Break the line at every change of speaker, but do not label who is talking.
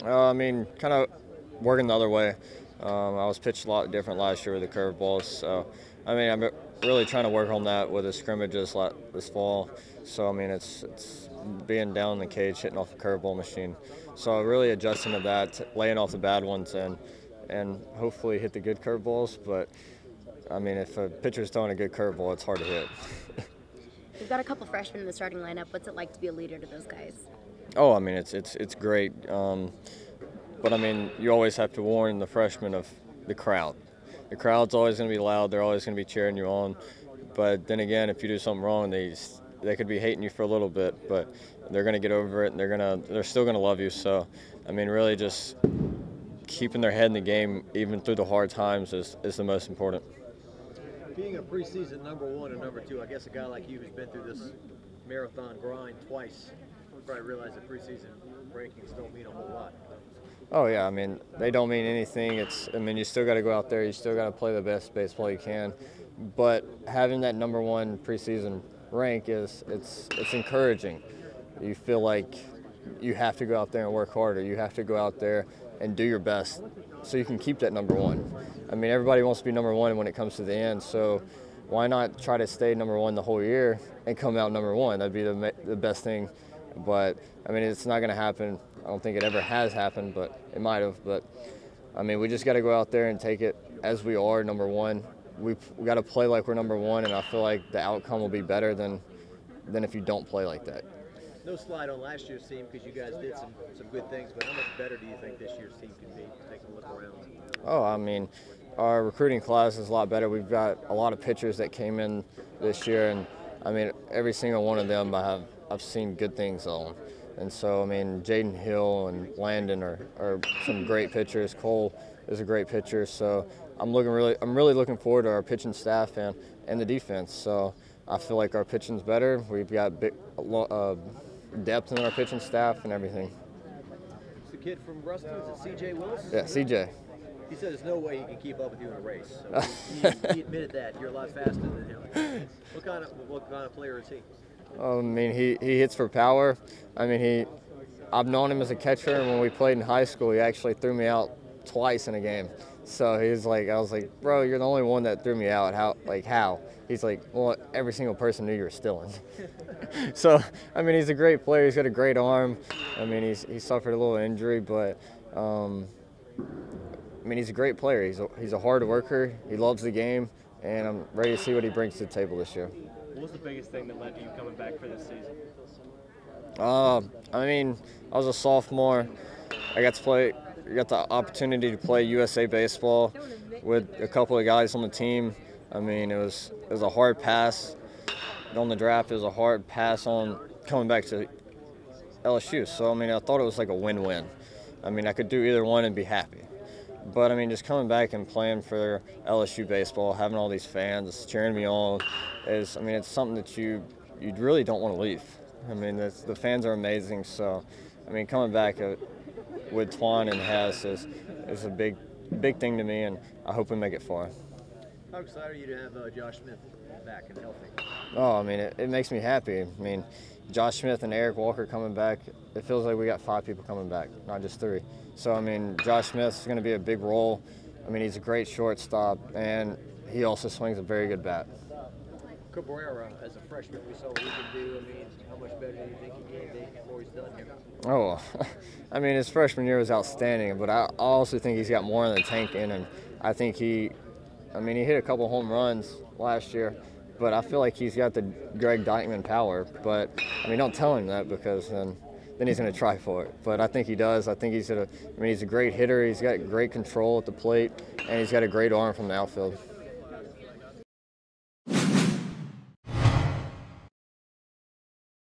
I mean, kind of working the other way. I was pitched a lot different last year with the curveballs. So, I mean, I'm really trying to work on that with the scrimmages this fall. So, I mean, it's being down in the cage, hitting off the curveball machine. So, really adjusting to that, laying off the bad ones, and hopefully hit the good curveballs. But, I mean, if a pitcher's throwing a good curveball, it's hard to hit.
We've got a couple freshmen in the starting lineup. What's it like to be a leader to those guys?
Oh, I mean, it's great. But I mean, you always have to warn the freshmen of the crowd. The crowd's always going to be loud. They're always going to be cheering you on. But then again, if you do something wrong, they could be hating you for a little bit, but they're going to get over it, and they're still going to love you. So, I mean, really just keeping their head in the game, even through the hard times, is the most important.
Being a preseason #1 and #2, I guess a guy like you who's been through this marathon grind twice, you probably realize that preseason rankings don't mean a whole lot.
Oh yeah, I mean they don't mean anything. I mean you still got to go out there. You still got to play the best baseball you can. But having that #1 preseason rank it's encouraging. You feel like you have to go out there and work harder. You have to go out there and do your best so you can keep that #1. I mean everybody wants to be #1 when it comes to the end. So why not try to stay #1 the whole year and come out #1? That'd be the best thing. But I mean it's not going to happen. I don't think it ever has happened, but it might have. But, I mean, we just got to go out there and take it as we are, #1. We got to play like we're #1, and I feel like the outcome will be better than if you don't play like that.
No slide on last year's team because you guys did some good things, but how much better do you think this year's team can be? Taking a look around.
Oh, I mean, our recruiting class is a lot better. We've got a lot of pitchers that came in this year, and, I mean, every single one of them I've seen good things on. And so, I mean, Jaden Hill and Landon are some great pitchers. Cole is a great pitcher. So I'm really looking forward to our pitching staff and the defense. So I feel like our pitching's better. We've got big depth in our pitching staff and everything.
It's the kid from Ruston, is it C.J. Willis?
Yeah, C.J.
He said there's no way he can keep up with you in a race. So he admitted that. You're a lot faster than him. What kind of player is he?
I mean, he hits for power. I mean, I've known him as a catcher, and when we played in high school, he actually threw me out twice in a game. So I was like, bro, you're the only one that threw me out. How? He's like, well, every single person knew you were stealing. So, I mean, he's a great player. He's got a great arm. I mean, he suffered a little injury, but I mean, he's a great player. He's a hard worker. He loves the game, and I'm ready to see what he brings to the table this year.
What was the biggest thing that led to you coming back for this season?
I mean, I was a sophomore. I got the opportunity to play USA baseball with a couple of guys on the team. I mean, it was a hard pass on the draft. It was a hard pass on coming back to LSU. So, I mean, I thought it was like a win-win. I mean, I could do either one and be happy. But, I mean, just coming back and playing for LSU baseball, having all these fans cheering me on, it's something that you really don't want to leave. I mean, the fans are amazing. So, I mean, coming back with Twan and Hess is a big thing to me, and I hope we make it far.
How excited are you to have Josh Smith back and healthy?
Oh, I mean, it makes me happy. I mean, Josh Smith and Eric Walker coming back, it feels like we got 5 people coming back, not just 3. So, I mean, Josh Smith's going to be a big role. I mean, he's a great shortstop, and he also swings a very good bat.
Cabrera, as a freshman, we saw what he can do. I mean, how much better do you think he can be before he's done here?
Oh, I mean, his freshman year was outstanding, but I also think he's got more in the tank in him. I think he hit a couple home runs last year, but I feel like he's got the Greg Dykman power. But, I mean, don't tell him that because then he's going to try for it. But I think he does. I think he's a great hitter. He's got great control at the plate, and he's got a great arm from the outfield.